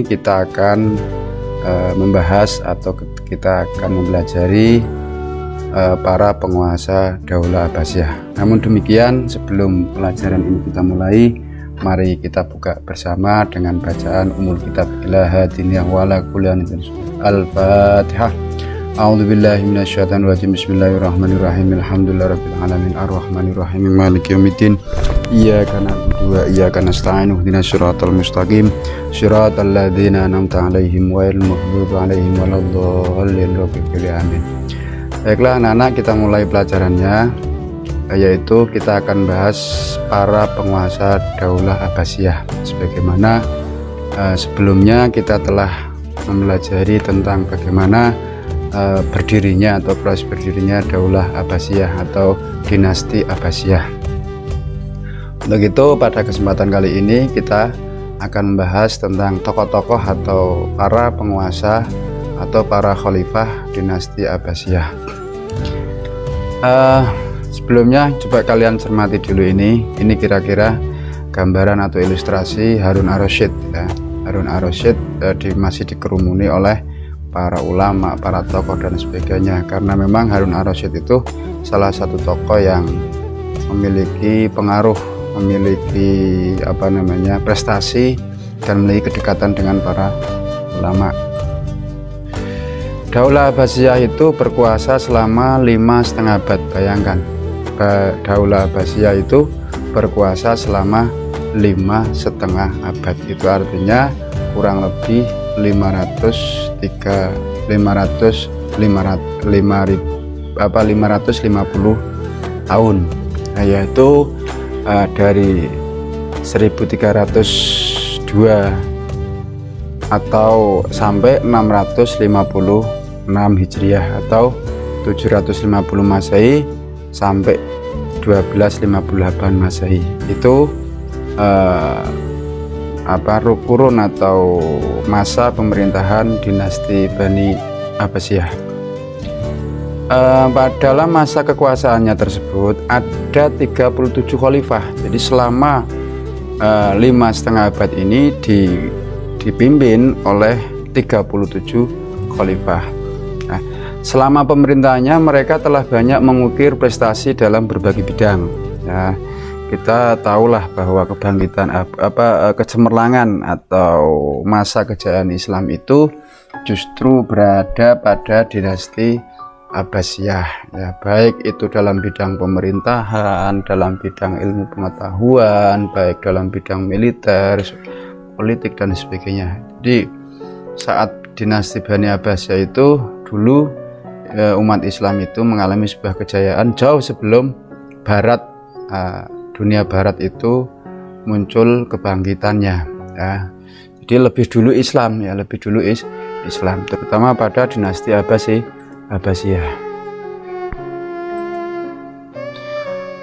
kita akan membahas atau kita akan mempelajari para penguasa Daulah Abbasiyah. Namun demikian, sebelum pelajaran ini kita mulai, mari kita buka bersama dengan bacaan umul kitab ilaha diniyah wala kulian Al-Fatihah. A'udzubillahi minasyaitonir rajim. Bismillahirrahmanirrahim. Alhamdulillahirabbil alamin arrahmanirrahim maliki yaumiddin. Iyyaka na'budu wa iyyaka nasta'in. Ihdinas siratal mustaqim. Siratal ladzina an'amta 'alaihim ghairil maghdubi 'alaihim waladdallin. Amin. Baiklah anak-anak, kita mulai pelajarannya, yaitu kita akan bahas para penguasa Daulah Abbasiyah. Sebagaimana sebelumnya kita telah mempelajari tentang bagaimana berdirinya atau proses berdirinya Daulah Abbasiyah atau dinasti Abbasiyah. Untuk itu pada kesempatan kali ini kita akan membahas tentang tokoh-tokoh atau para penguasa atau para khalifah dinasti Abbasiyah. Sebelumnya coba kalian cermati dulu ini kira-kira gambaran atau ilustrasi Harun ar-Rasyid ya. Harun ar-Rasyid masih dikerumuni oleh para ulama, para tokoh dan sebagainya, karena memang Harun ar-Rasyid itu salah satu tokoh yang memiliki pengaruh, memiliki prestasi dan memiliki kedekatan dengan para ulama. Daulah Abbasiyah itu berkuasa selama 5,5 abad. Bayangkan, Daulah Abbasiyah itu berkuasa selama 5,5 abad. Itu artinya kurang lebih 550 tahun, yaitu dari 1302 atau sampai 656 Hijriah atau 750 Masehi sampai 1258 Masehi. Itu kurun atau masa pemerintahan dinasti Bani Abbasiyah. Dalam masa kekuasaannya tersebut ada 37 khalifah. Jadi selama 5,5 abad ini dipimpin oleh 37 khalifah. Nah, selama pemerintahannya mereka telah banyak mengukir prestasi dalam berbagai bidang. Ya, kita tahulah bahwa kebangkitan kecemerlangan atau masa kejayaan Islam itu justru berada pada dinasti Abbasiyah, ya, baik itu dalam bidang pemerintahan, dalam bidang ilmu pengetahuan, baik dalam bidang militer, politik dan sebagainya. Jadi saat dinasti Bani Abbasiyah itu dulu umat Islam itu mengalami sebuah kejayaan jauh sebelum Barat, dunia Barat itu muncul kebangkitannya. Ya. Jadi lebih dulu Islam, ya, lebih dulu Islam, terutama pada dinasti Abbasiyah.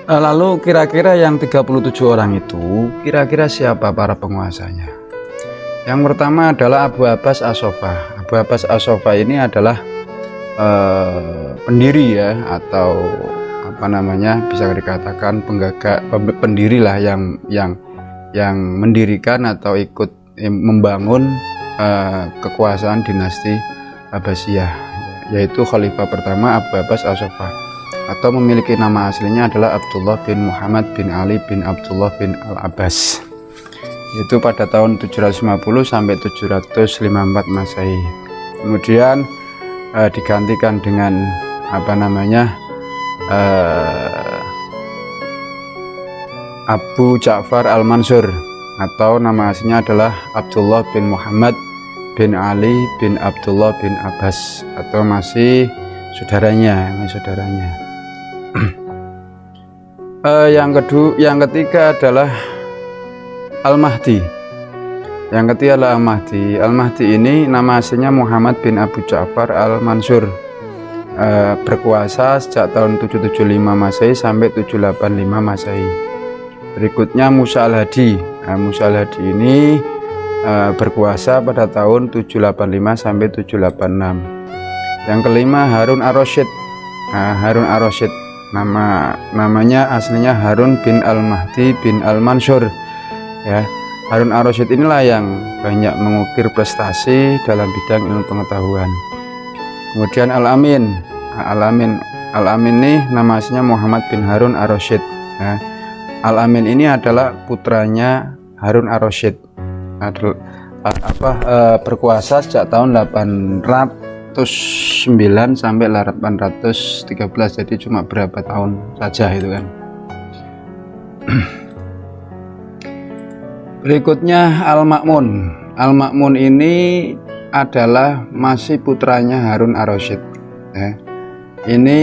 Lalu kira-kira yang 37 orang itu kira-kira siapa para penguasanya? Yang pertama adalah Abu Abbas as-Sofa. Abu Abbas as-Sofa ini adalah pendiri, ya, atau bisa dikatakan pendiri lah yang mendirikan atau ikut membangun kekuasaan dinasti Abbasiyah, yaitu khalifah pertama Abu Abbas as-Sofa, atau memiliki nama aslinya adalah Abdullah bin Muhammad bin Ali bin Abdullah bin Al-Abbas. Itu pada tahun 750 sampai 754 Masehi. Kemudian digantikan dengan Abu Ja'far Al-Mansur, atau nama aslinya adalah Abdullah bin Muhammad bin Ali bin Abdullah bin Abbas, atau masih saudaranya. Yang ketiga adalah Al-Mahdi. Al-Mahdi ini nama aslinya Muhammad bin Abu Ja'far Al-Mansur, berkuasa sejak tahun 775 Masehi sampai 785 Masehi. Berikutnya Musa al-Hadi. Musa al-Hadi ini berkuasa pada tahun 785 sampai 786. Yang kelima Harun ar-Rasyid. Harun ar-Rasyid namanya aslinya Harun bin Al-Mahdi bin Al-Mansur, ya. Harun ar-Rasyid inilah yang banyak mengukir prestasi dalam bidang ilmu pengetahuan. Kemudian Al-Amin. Al-Amin ini nama aslinya Muhammad bin Harun ar-Rasyid. Nah, Al-Amin ini adalah putranya Harun ar-Rasyid. Berkuasa sejak tahun 809 sampai 813, jadi cuma berapa tahun saja itu kan. Berikutnya Al-Ma'mun. Al-Ma'mun ini adalah masih putranya Harun ar-Rasyid. Ini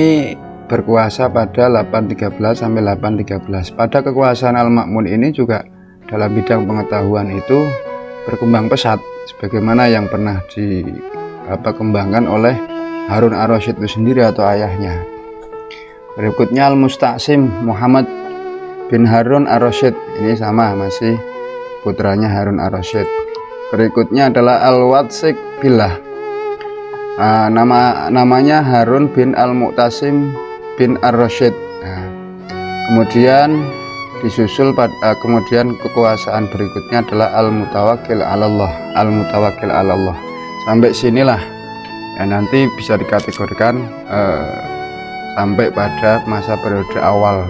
berkuasa pada 813 sampai 813. Pada kekuasaan Al-Ma'mun ini juga dalam bidang pengetahuan itu berkembang pesat, sebagaimana yang pernah dikembangkan oleh Harun ar-Rasyid itu sendiri atau ayahnya. Berikutnya Al-Musta'sim Muhammad bin Harun ar-Rasyid. Ini sama, masih putranya Harun ar-Rasyid. Berikutnya adalah Al-Watsiq billah. Namanya Harun bin Al-Mu'tasim bin ar-Rasyid. Kemudian disusul kemudian kekuasaan berikutnya adalah Al-Mutawakkil 'alallah. Al-Mutawakkil 'alallah. Sampai sinilah ya, nanti bisa dikategorikan sampai pada masa periode awal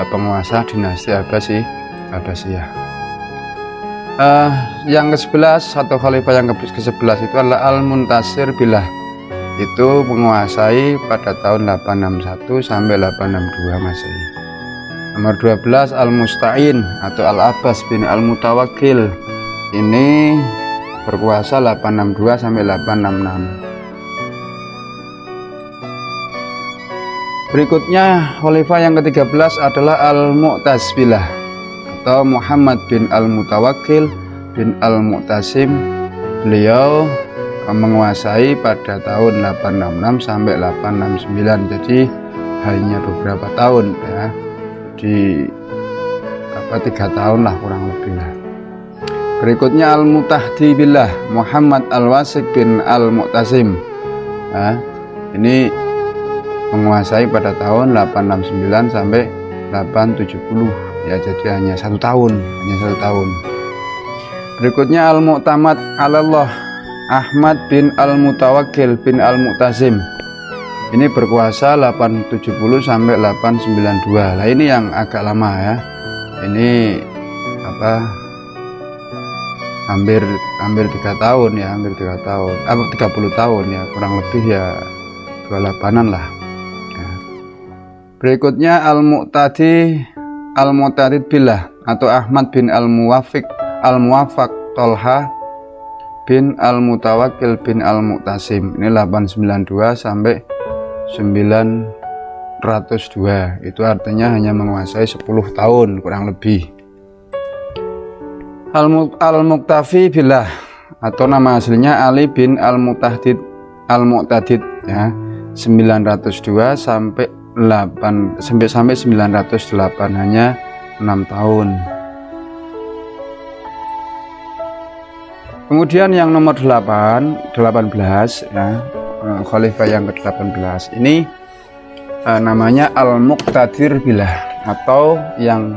penguasa dinasti Abbasiyah. Yang ke-11 atau khalifah yang ke-11 itu adalah Al-Muntasir billah. Itu menguasai pada tahun 861 sampai 862 Masehi. Nomor 12 Al-Musta'in atau Al-Abbas bin Al-Mutawakkil. Ini berkuasa 862 sampai 866. Berikutnya khalifah yang ke-13 adalah Al-Mu'taz billah atau Muhammad bin Al-Mutawakkil bin Al-Mu'tasim. Beliau menguasai pada tahun 866 sampai 869, jadi hanya beberapa tahun ya, di 3 tahun lah kurang lebih lah. Berikutnya Al-Mutahdi billah Muhammad Al-Wasiq bin Al-Mu'tasim. Ini menguasai pada tahun 869 sampai 870 ya, jadi hanya satu tahun. Berikutnya Al-Mu'tamad 'alallah Ahmad bin Al-Mutawakkil bin Al-Mu'tasim. Ini berkuasa 870 sampai 892. Nah, ini yang agak lama ya. Ini hampir 3 tahun ya, 30 tahun ya, kurang lebih ya 28-an lah. Berikutnya Al-Mu'tadid billah atau Ahmad bin Al-Muwaffaq Tolha bin Al-Mutawakkil bin Al-Mu'tasim. Ini 892 sampai 902. Itu artinya hanya menguasai 10 tahun kurang lebih. Al-Muqtafi billah atau nama aslinya Ali bin Al-Mu'tadid ya, 902 sampai 908, hanya 6 tahun. Kemudian yang nomor 18 ya, khalifah yang ke-18 ini namanya Al-Muqtadir billah atau yang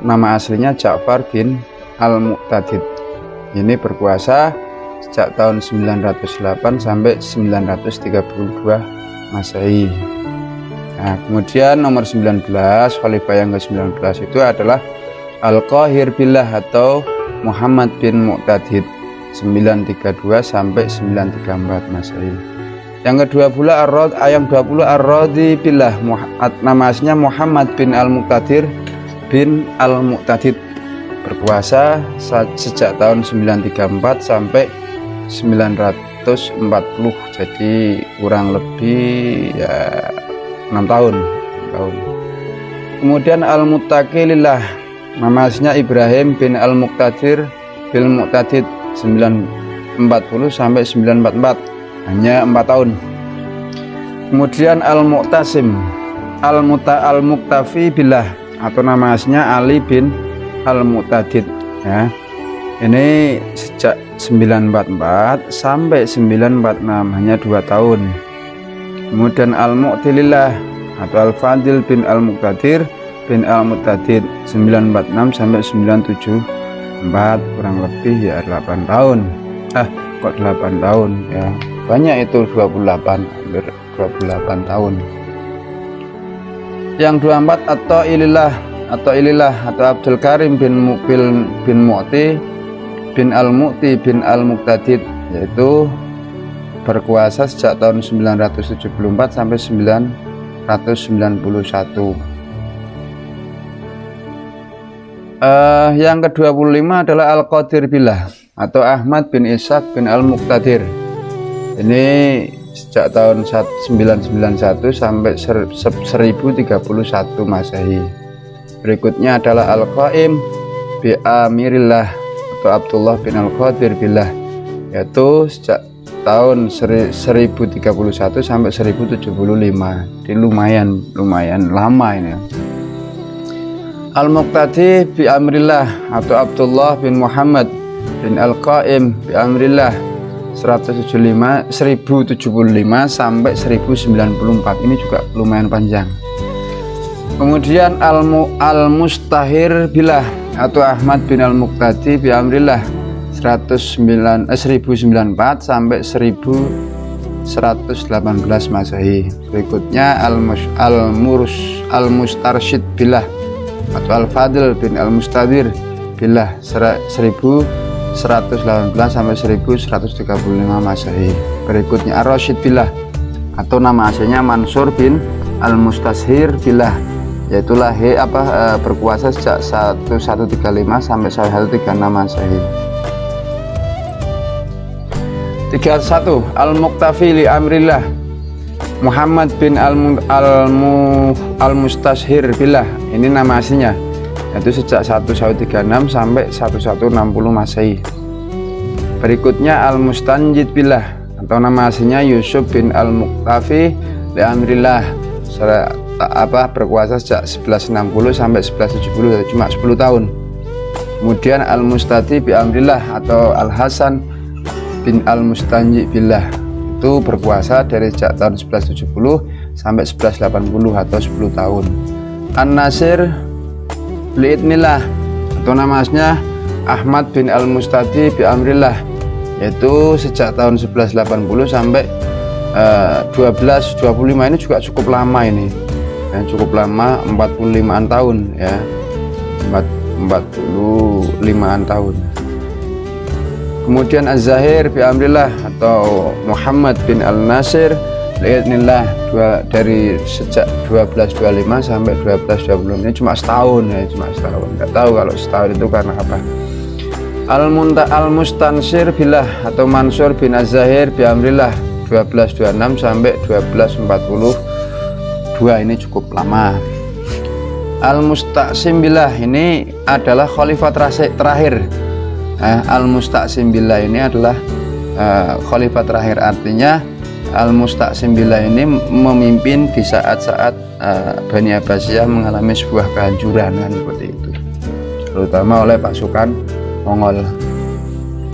nama aslinya Ja'far bin Al-Muqtadid. Ini berkuasa sejak tahun 908 sampai 932 Masehi. Nah, kemudian nomor 19 khalifah yang ke-19 itu adalah Al-Qahir billah atau Muhammad bin Muqtadid, 932 sampai 934 Masehi. Yang ke-20 Ar-Radhi billah, nama aslinya Muhammad bin Al-Muqtadir bin Al-Muqtadid, berkuasa sejak tahun 934 sampai 940, jadi kurang lebih ya 6 tahun. Kemudian Al-Muttaqi lillah, nama aslinya Ibrahim bin Al-Muqtadir bin Muqtadid, 940 sampai 944, hanya 4 tahun. Kemudian Al-Mu'tasim Al-Muqtafi billah atau nama aslinya Ali bin Al-Muqtadid ya. Ini sejak 944 sampai 946, hanya 2 tahun. Kemudian Al-Mu'tilillah atau Al-Fadil bin Al-Muqtadir bin Al-Muqtadir 946 sampai 974, kurang lebih ya 8 tahun. Kok 8 tahun ya, banyak itu 28, hampir 28 tahun. Yang 24 atau Abdul Karim bin Mu'ti bin Al-Mu'ti bin Al-Muqtadir, yaitu berkuasa sejak tahun 974 sampai 991. Yang ke-25 adalah Al-Qadir Billah atau Ahmad bin Ishaq bin Al-Muqtadir. Ini sejak tahun 991 sampai 1031 Masehi. Berikutnya adalah Al-Qaim bi Amirillah atau Abdullah bin Al-Qadir Billah, yaitu sejak tahun 1031 sampai 1075. Jadi lumayan lama ini. Al-Muqtadi bi Amrillah atau Abdullah bin Muhammad bin Al-Qaim bi Amrillah 1075 sampai 1094. Ini juga lumayan panjang. Kemudian Al-Mustahir Billah atau Ahmad bin Al-Muqtadi bi Amrillah 1094 sampai 1118 Masehi. Berikutnya Al-Mustarsyid Billah atau Al-Fadil bin Al-Mustadir Billah 1118 sampai 1135 Masehi. Berikutnya Ar-Rasyid Billah atau nama aslinya Mansur bin Al-Mustashir Billah, yaitu berkuasa sejak 1135 sampai 1136 Masehi. 31 Al-Muqtafi li Amrillah Muhammad bin Al-Mustashir Billah, ini nama aslinya, yaitu sejak 1136 sampai 1160 Masehi. Berikutnya Al-Mustanjid Billah atau nama aslinya Yusuf bin Al-Muqtafi li Amrillah, berkuasa sejak 1160 sampai 1170, cuma 10 tahun. Kemudian Al-Mustadi bi Amrillah atau Al-Hasan bin Al-Mustanjid Billah, itu berkuasa dari sejak tahun 1170 sampai 1180 atau 10 tahun. An-Nasir li'idnillah atau nama aslinya Ahmad bin Al-Mustadi bi Amrillah, yaitu sejak tahun 1180 sampai 1225. Ini juga cukup lama ini ya, cukup lama, 45-an tahun ya, 45-an tahun. Kemudian Az-Zahir bi Amrillah atau Muhammad bin Al-Nasir li'idnillah, dari sejak 1225 sampai 1220. Ini cuma setahun ya, nggak tahu kalau setahun itu karena apa. Al-Mustansir Billah atau Mansur bin Az-Zahir bi Amrillah 1226 sampai 1242, ini cukup lama. Al-Mustaqsim Billah ini adalah khalifah terakhir. Al-Mustaqsim Billah ini adalah khalifah terakhir, artinya Al-Mustaqsim Billah ini memimpin di saat-saat Bani Abbasiyah mengalami sebuah kehancuran seperti itu, terutama oleh pasukan Mongol.